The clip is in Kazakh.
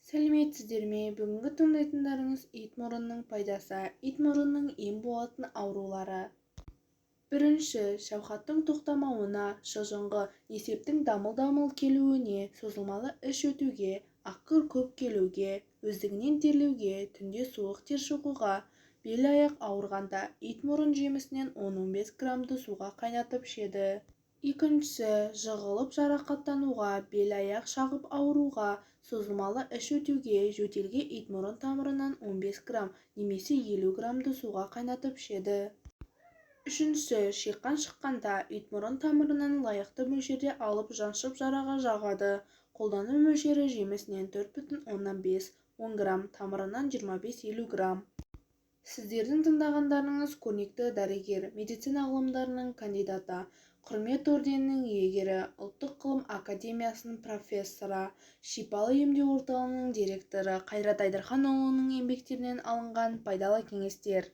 сәлеметсіздер ме? Бүгінгі тыңдайтындарыңыз итмұрынның пайдасы, итмұрынның ем болатын аурулары. Бірінші, шауқаттың тоқтамауына, шыжыңғы несептің дамыл-дамыл келуіне, созылмалы іш өтуге, аққыр көп келуге, өздігінен терлеуге, түнде суық тер шығуға, бел-аяқ ауырғанда итмұрын жемісінен 10-15 граммды суға қайнатып ішеді. Екіншісі, жығылып жарақаттануға, бел-аяқ шағып ауыруға, созылмалы іш өтуге, жөтелге итмұрын тамырынан 15 грамм немесе 50 граммды суға қайнатып ішеді. Үшіншісі, шиқан шыққанда итмұрын тамырынан лайықты мөлшерде алып жаншып жараға жағады. Қолдану мөлшері жемісінен 4,5-10 грамм, тамырынан 25-50 грамм. Сіздердің тыңдағандарыңыз көрнекті дәрігер, медицина ғылымдарының кандидаты, құрмет орденінің иегері, ұлттық ғылым академиясының профессоры, шипалы емдеу орталығының директоры Қайрат Айдарханұлының еңбектерінен алынған пайдалы кеңестер.